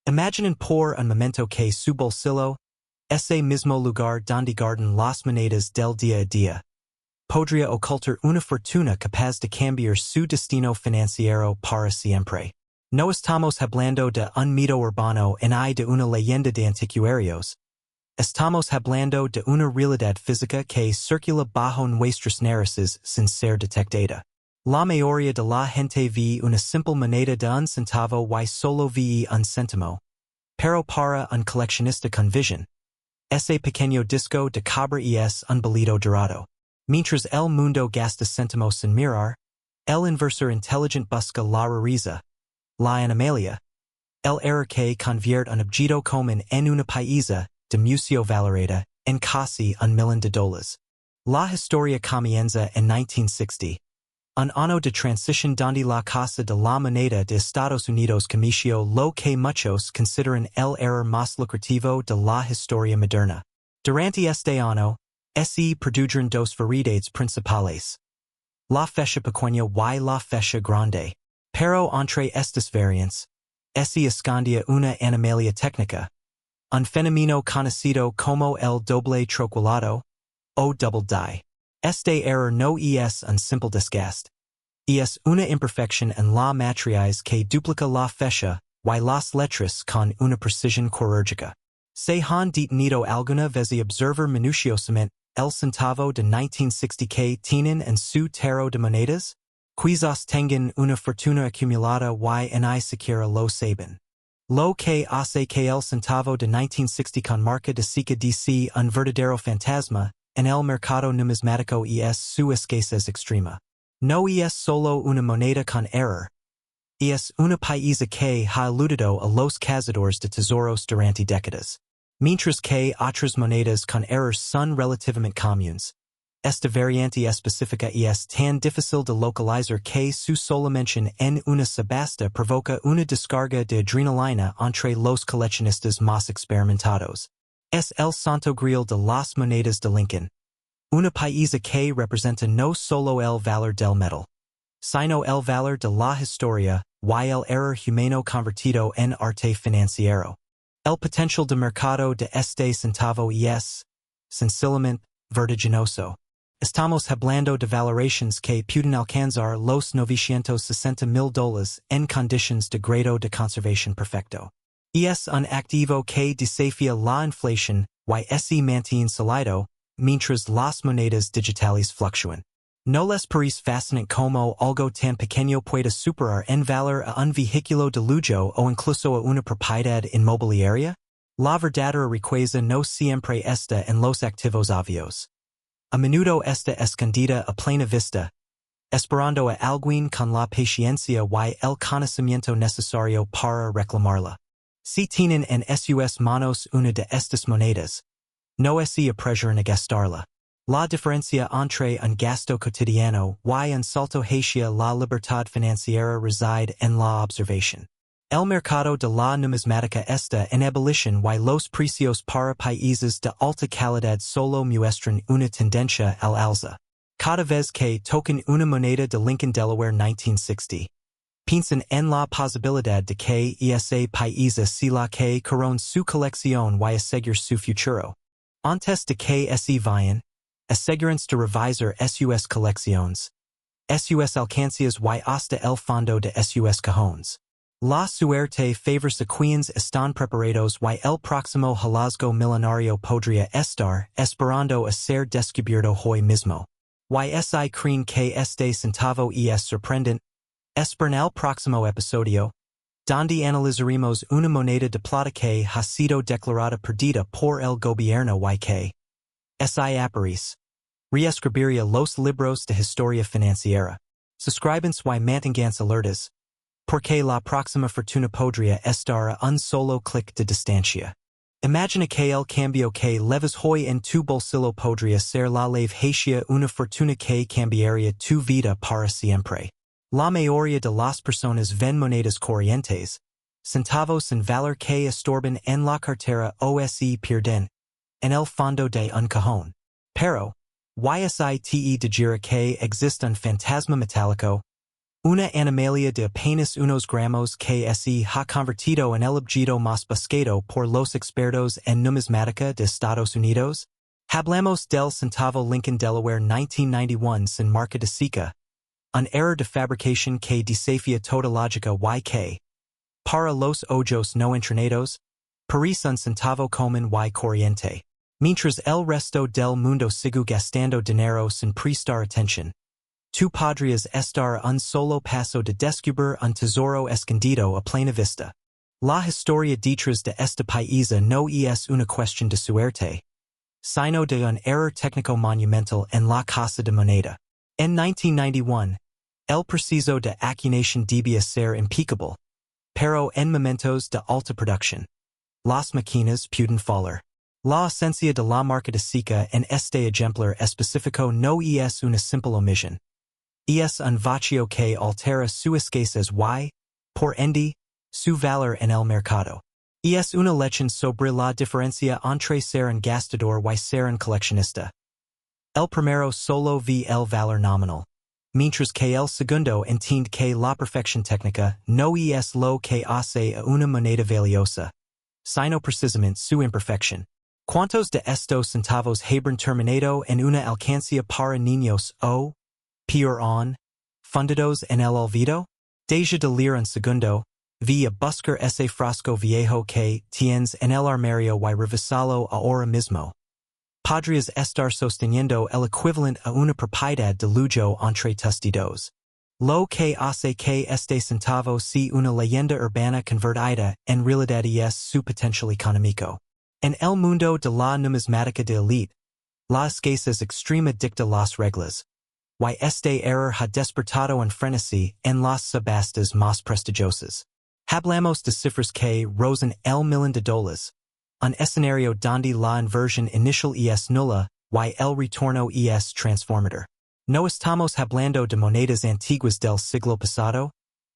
Imaginen por un momento que su bolsillo, ese mismo lugar donde guardan las monedas del día a día, podría ocultar una fortuna capaz de cambiar su destino financiero para siempre. No estamos hablando de un mito urbano ni de una leyenda de antiquarios. Estamos hablando de una realidad física que circula bajo nuestras narices sin ser detectada. La mayoría de la gente ve una simple moneda de un centavo y solo ve un céntimo. Pero para un coleccionista con visión, ese pequeño disco de cobre es un bolito dorado. Mientras el mundo gasta céntimos sin mirar, el inversor inteligente busca la rareza, la animalia, el error que convierte un objeto común en una pieza de museo valorada en casi $1,000,000. La historia comienza en 1960, un año de transición donde la Casa de la Moneda de Estados Unidos cometió lo que muchos consideran el error más lucrativo de la historia moderna. Durante este año, se produjeron dos variedades principales, la fecha pequeña y la fecha grande. Pero entre estas variantes, se escondía una anomalía técnica, un fenómeno conocido como el doble troquelado, o double die. Este error no es un simple desgaste. Es una imperfección en la matriz que duplica la fecha y las letras con una precisión quirúrgica. Se han detenido alguna vez a observar minuciosamente el centavo de 1960 que tienen en su tarot de monedas? Quizás tengan una fortuna acumulada y ni siquiera lo saben. Lo que hace que el centavo de 1960 con marca de seca DC un verdadero fantasma en el mercado numismático es su escasez extrema. No es solo una moneda con error. Es una pieza que ha eludido a los cazadores de tesoros durante décadas. Mientras que otras monedas con errors son relativamente comunes. Esta variante específica es tan difícil de localizar que su sola mención en una subasta provoca una descarga de adrenalina entre los coleccionistas más experimentados. Es el santo grial de las monedas de Lincoln. Una pieza que representa no solo el valor del metal, sino el valor de la historia y el error humano convertido en arte financiero. El potencial de mercado de este centavo es, sencillamente, vertiginoso. Estamos hablando de valoraciones que pueden alcanzar los $960,000 en condiciones de grado de conservación perfecto. Es un activo que desafía la inflación y se mantiene sólido mientras las monedas digitales fluctúan. ¿No les parece fascinante como algo tan pequeño puede superar en valor a un vehículo de lujo o incluso a una propiedad inmobiliaria? La verdadera riqueza no siempre está en los activos obvios. A menudo está escondida a plena vista, esperando a alguien con la paciencia y el conocimiento necesario para reclamarla. Si tienen en sus manos una de estas monedas, no se apresuren a gastarla. La diferencia entre un gasto cotidiano y un salto hacia la libertad financiera reside en la observación. El mercado de la numismática está en ebullición y los precios para países de alta calidad solo muestran una tendencia al alza. Cada vez que tocan una moneda de Lincoln Delaware 1960, piensan en la posibilidad de que ese país se la que corona su colección y asegurar su futuro. Antes de que se vayan, aseguranse de revisar sus colecciones, sus alcancías y hasta el fondo de sus cajones. La suerte favors a quienes están preparados y el próximo hallazgo milenario podría estar esperando a ser descubierto hoy mismo. Si creen que este centavo es sorprendente, esperen el próximo episodio, donde analizaremos una moneda de plata que ha sido declarada perdida por el gobierno y que se aparece. Reescribiría los libros de historia financiera. Suscríbanse y manténganse alertas, porque la próxima fortuna podría estar a un solo clic de distancia. Imagina que el cambio que leves hoy en tu bolsillo podría ser la leve hacia una fortuna que cambiaría tu vida para siempre. La mayoría de las personas ven monedas corrientes, centavos sin valor que estorban en la cartera o se pierden en el fondo de un cajón. Pero, yste de gira que existe un fantasma metálico, Una animalia de apenas unos gramos que se ha convertido en el objeto más buscado por los expertos en numismática de Estados Unidos. Hablamos del centavo Lincoln Delaware 1991 sin marca de SICA. Un error de fabricación que desafía toda lógica YK. Para los ojos no entrenados, parece un centavo común y corriente. Mientras el resto del mundo sigue gastando dinero sin prestar atención. Tú podrías estar un solo paso de descubrir un tesoro escondido a plena vista. La historia detrás de este país no es una cuestión de suerte, sino de un error técnico monumental en la casa de moneda. En 1991, el proceso de acuñación debía ser impecable, pero en momentos de alta producción, las máquinas pueden fallar. La esencia de la marca de SICA en este ejemplar específico no es una simple omisión. Es un vacío que altera su escasez y, por ende, su valor en el mercado. Es una lección sobre la diferencia entre ser un gastador y ser un coleccionista. El primero solo ve el valor nominal, mientras que el segundo entiende que la perfección técnica no es lo que hace a una moneda valiosa, sino precisamente su imperfección. ¿Cuántos de estos centavos habrán terminado en una alcancía para niños o, peor aún, fundidos en el olvido? Deja de leer un segundo, ve a buscar ese frasco viejo que tienes en el armario y revisalo ahora mismo. Podrías estar sosteniendo el equivalente a una propiedad de lujo entre tus dedos. Lo que hace que este centavo sea una leyenda urbana convertida en realidad es su potencial económico. En el mundo de la numismática de élite, la escasez extrema dicta las reglas. Y este error ha despertado un frenesí en las subastas más prestigiosas. Hablamos de cifras que rozan el millón de dólares, un escenario donde la inversión inicial es nula y el retorno es transformador. No estamos hablando de monedas antiguas del siglo pasado,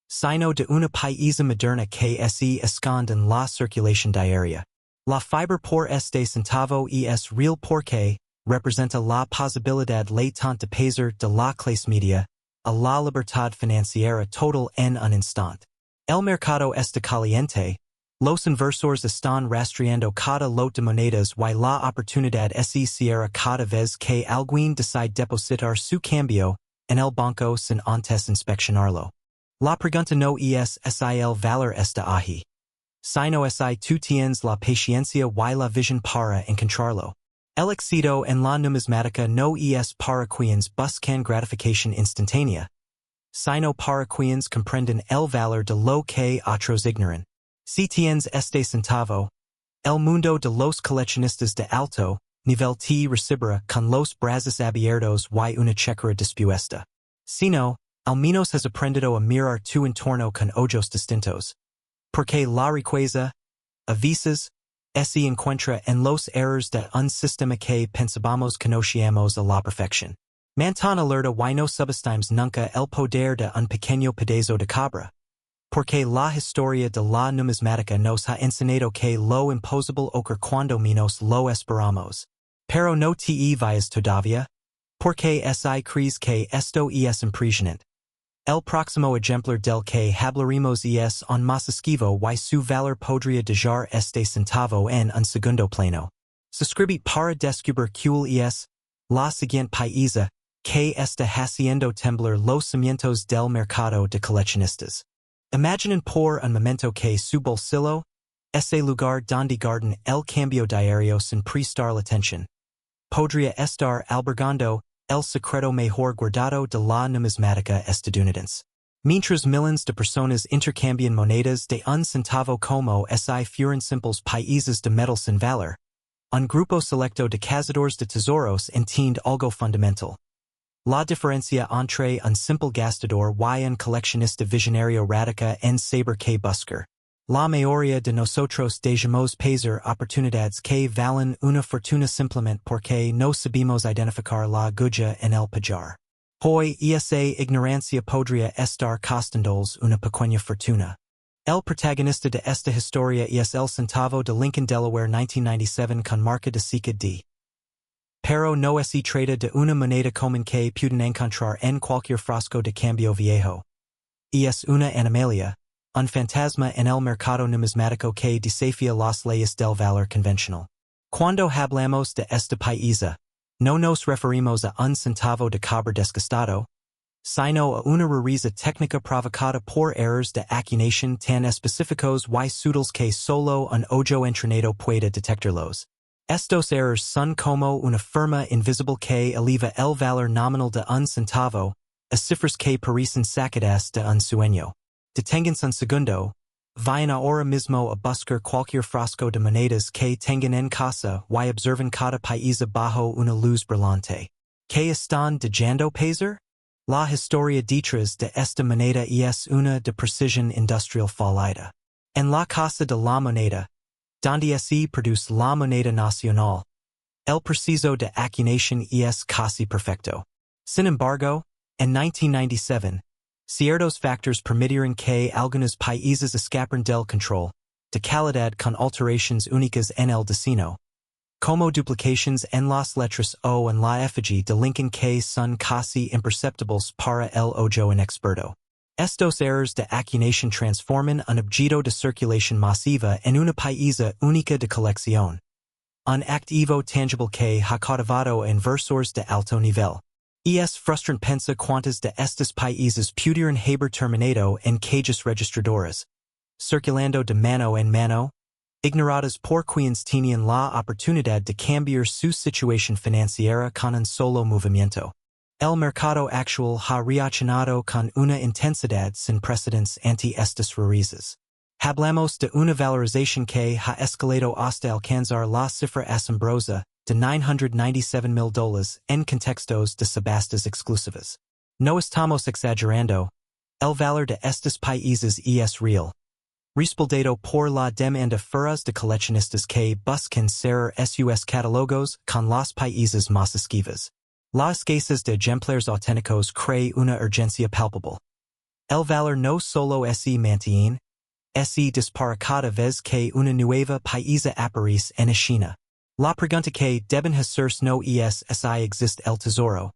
sino de una paisa moderna que se esconde en la circulación diaria. La fibra por este centavo es real porque representa la posibilidad latente de pasar de la clase media a la libertad financiera total en un instante. El mercado está caliente, los inversores están rastreando cada lot de monedas y la oportunidad se cierra cada vez que alguien decide depositar su cambio en el banco sin antes inspeccionarlo. La pregunta no es si el valor está ahí, sino si tú tienes la paciencia y la visión para encontrarlo. El éxito en la numismática no es para quienes buscan gratificación instantánea, sino para quienes comprenden el valor de lo que otros ignoran. Si tienes este centavo, el mundo de los coleccionistas de alto nivel te recibirá con los brazos abiertos y una chequera dispuesta. Si no, al menos has aprendido a mirar tu entorno con ojos distintos. Porque la riqueza, a veces, se encuentra en los errores de un sistema que pensábamos conocíamos a la perfección. Mantén alerta y no subestimes nunca el poder de un pequeño pedazo de cabra. Porque la historia de la numismática nos ha enseñado que lo imposible ocurre cuando menos lo esperamos. Pero no te vayas todavía, porque si crees que esto es impresionante. El próximo ejemplar del que hablaremos es un más esquivo y su valor podría dejar este centavo en un segundo plano. Suscribe para descubrir cuál es la siguiente paisa que está haciendo temblar los cimientos del mercado de coleccionistas. Imaginen por un momento que su bolsillo, ese lugar donde guardan el cambio diario sin prestar la atención, podría estar albergando el secreto mejor guardado de la numismática estadounidense. Mientras millones de personas intercambian monedas de un centavo como si fueran simples países de metal sin valor, un grupo selecto de cazadores de tesoros entiende algo fundamental. La diferencia entre un simple gastador y un coleccionista visionario radica en saber que buscar. La mayoría de nosotros dejamos pasar oportunidades que valen una fortuna simplemente porque no sabemos identificar la aguja en el pajar. Hoy esa ignorancia podría estar costándoles una pequeña fortuna. El protagonista de esta historia es el centavo de Lincoln Delaware 1997 con marca de SICA D. Pero no se trata de una moneda común que pueden encontrar en cualquier frasco de cambio viejo. es una animalia, un fantasma en el mercado numismático que desafía las leyes del valor convencional. Cuando hablamos de esta paisa, no nos referimos a un centavo de cobre desgastado, sino a una rareza técnica provocada por errors de acuñación tan específicos y sutiles que solo un ojo entrenado puede detectarlos. Estos errors son como una firma invisible que eleva el valor nominal de un centavo a cifras que parecen sacadas de un sueño. Deténganse un segundo, vayan ahora mismo a buscar cualquier frasco de monedas que tengan en casa y observen cada paisa bajo una luz brillante. ¿Qué están dejando pasar? La historia detrás de esta moneda es una de precisión industrial fallida. En la casa de la moneda, donde se produce la moneda nacional, el proceso de acuñación es casi perfecto. Sin embargo, en 1997, ciertos factores permitieron que algunos países escaparan del control de calidad con alteraciones únicas en el diseño, como duplicaciones en las letras o en la effigie delinquen que son casi imperceptibles para el ojo inexperto. Estos errores de acuñación transforman un objeto de circulación masiva en una pieza única de colección, un activo tangible que ha cautivado a inversores de alto nivel. Es frustrante pensar cuántas de estas piezas pudieron haber terminado en cajas registradoras, circulando de mano en mano, ignoradas por quienes tenían la oportunidad de cambiar su situación financiera con un solo movimiento. El mercado actual ha reaccionado con una intensidad sin precedentes ante estas rarezas. Hablamos de una valorización que ha escalado hasta alcanzar la cifra asombrosa de $997,000 en contextos de subastas exclusivas. No estamos exagerando, el valor de estas países es real. Respaldado por la demanda feroz de coleccionistas que buscan cerrar sus catálogos con las países más esquivas. La escasez de ejemplares auténticos crea una urgencia palpable. El valor no solo se mantiene, se dispara cada vez que una nueva paisa aparece en escena. La pregunta que deben hacerse no es si existe el tesoro,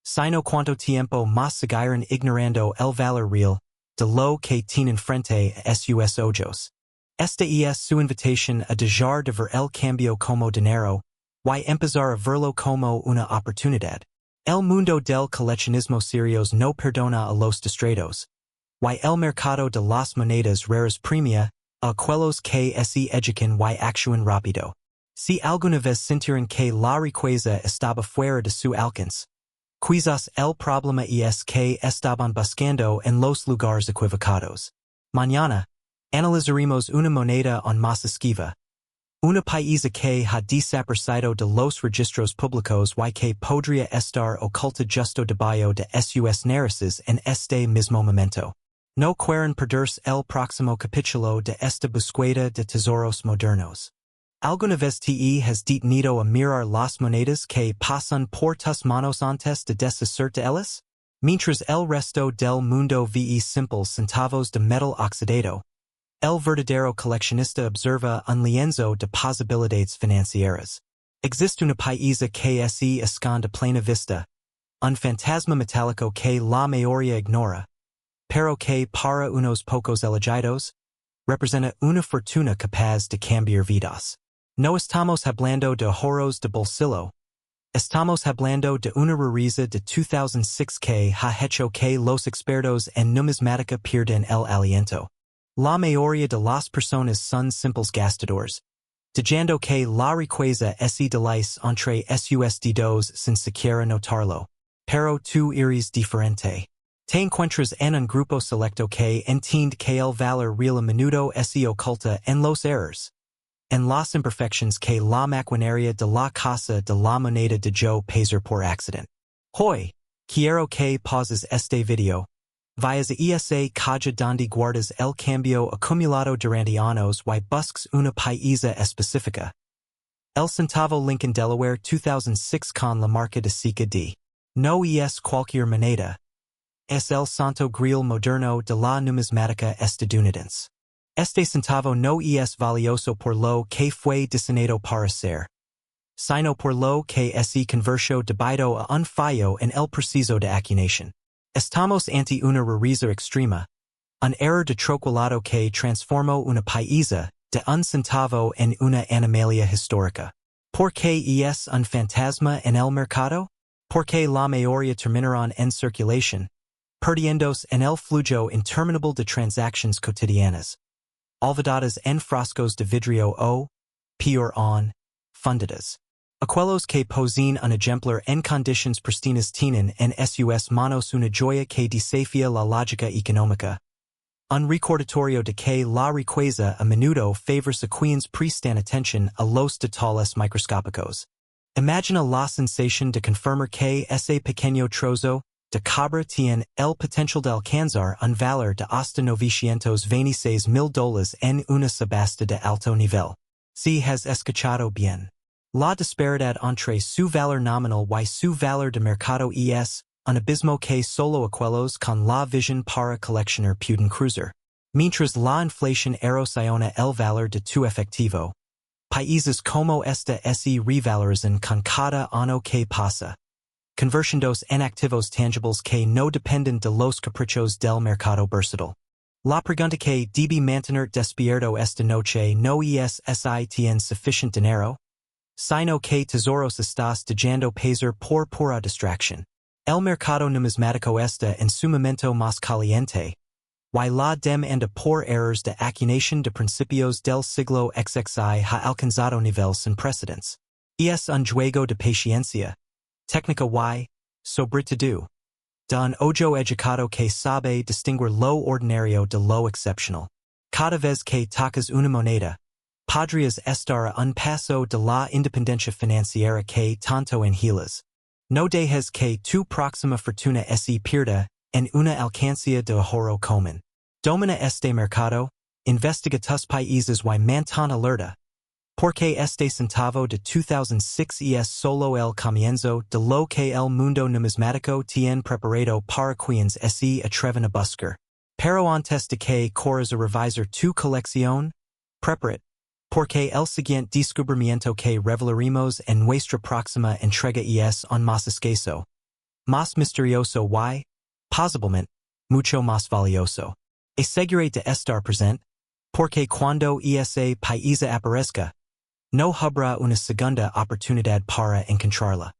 sino cuánto tiempo más seguirán ignorando el valor real de lo que tienen frente a sus ojos. Esta es su invitación a dejar de ver el cambio como dinero y empezar a verlo como una oportunidad. El mundo del coleccionismo serios no perdona a los distraídos, y el mercado de las monedas raras premia a aquellos que se educan y actúan rápido. Si alguna vez sintieron que la riqueza estaba fuera de su alcance, quizás el problema es que estaban buscando en los lugares equivocados. Mañana, analizaremos una moneda aún más esquiva, una paisa que ha desaparecido de los registros públicos y que podría estar oculta justo debajo de sus narices en este mismo momento. No quieren perderse el próximo capítulo de esta búsqueda de tesoros modernos. ¿Alguna vez te has detenido a mirar las monedas que pasan por tus manos antes de deshacerte de ellas? Mientras el resto del mundo ve simples centavos de metal oxidado, el verdadero coleccionista observa un lienzo de posibilidades financieras. Existe una paisa que se esconde a plena vista, un fantasma metálico que la mayoría ignora, pero que para unos pocos elegidos, representa una fortuna capaz de cambiar vidas. No estamos hablando de ahorros de bolsillo, estamos hablando de una rareza de 2006 que ha hecho que los expertos en numismática pierdan el aliento. La mayoría de las personas son simples gastadores, dejando que la riqueza se deslice entre sus dedos sin siquiera notarlo. Pero tú eres diferente. Te encuentras en un grupo selecto que entiende que el valor real a menudo se oculta en los errors, en las imperfecciones que la maquinaria de la casa de la moneda dejó pasar por accidente. Hoy, quiero que pauses este video. Vayas a esa caja donde guardas el cambio acumulado durante años y busques una paisa específica. El centavo Lincoln Delaware 2006 con la marca de Sika D. No es cualquier moneda. Es el santo grial moderno de la numismática estadounidense. Este centavo no es valioso por lo que fue diseñado para ser, sino por lo que se convirtió debido a un fallo en el proceso de acuñación. Estamos ante una rareza extrema, Un error de troquelado que transformó una paisa de un centavo en una animalia histórica. ¿Por qué es un fantasma en el mercado? Porque la mayoría terminaron en circulación, perdiéndose en el flujo interminable de transacciones cotidianas. Olvidadas en frascos de vidrio o, peor aún, fundidas. Aquellos que poseen un ejemplar en condiciones pristinas tienen en sus manos una joya que desafía la lógica económica. Un recordatorio de que la riqueza a menudo favors a quienes prestan atención a los detalles microscópicos. Imagina la sensación de confirmar que ese pequeño trozo de cobre tiene el potencial de alcanzar un valor de hasta $926,000 en una subasta de alto nivel. Si has escuchado bien. La disparidad entre su valor nominal y su valor de mercado es un abismo que solo aquellos con la visión para coleccionar pueden cruzar. Mientras la inflación erosiona el valor de tu efectivo. Países como esta se revalorizan con cada año que pasa. Conversiondos en activos tangibles que no dependen de los caprichos del mercado bursátil. La pregunta que debe mantener despierto esta noche no es si tienes suficient dinero, sino que tesoros estás dejando pasar por pura distracción. El mercado numismático está en su momento más caliente. Y la demanda por errors de acuñación de principios del siglo XXI ha alcanzado niveles sin precedentes. Es un juego de paciencia, técnica y, sobre todo, de un ojo educado que sabe distinguir lo ordinario de lo excepcional. Cada vez que tocas una moneda, podrías estar a un paso de la independencia financiera que tanto anhelas. No dejes que tu próxima fortuna se pierda en una alcancía de ahorro común. Domina este mercado, investiga tus países y mantén alerta. Porque este centavo de 2006 es solo el comienzo de lo que el mundo numismático tiene preparado para quienes se atreven a buscar. Pero antes de que corras a revisar tu colección, prepárate. Porque el siguiente descubrimiento que revelaremos en nuestra próxima entrega es un más escaso, más misterioso y, posiblemente, mucho más valioso. Asegure de estar presente, porque cuando ese país aparezca, no habrá una segunda oportunidad para encontrarla.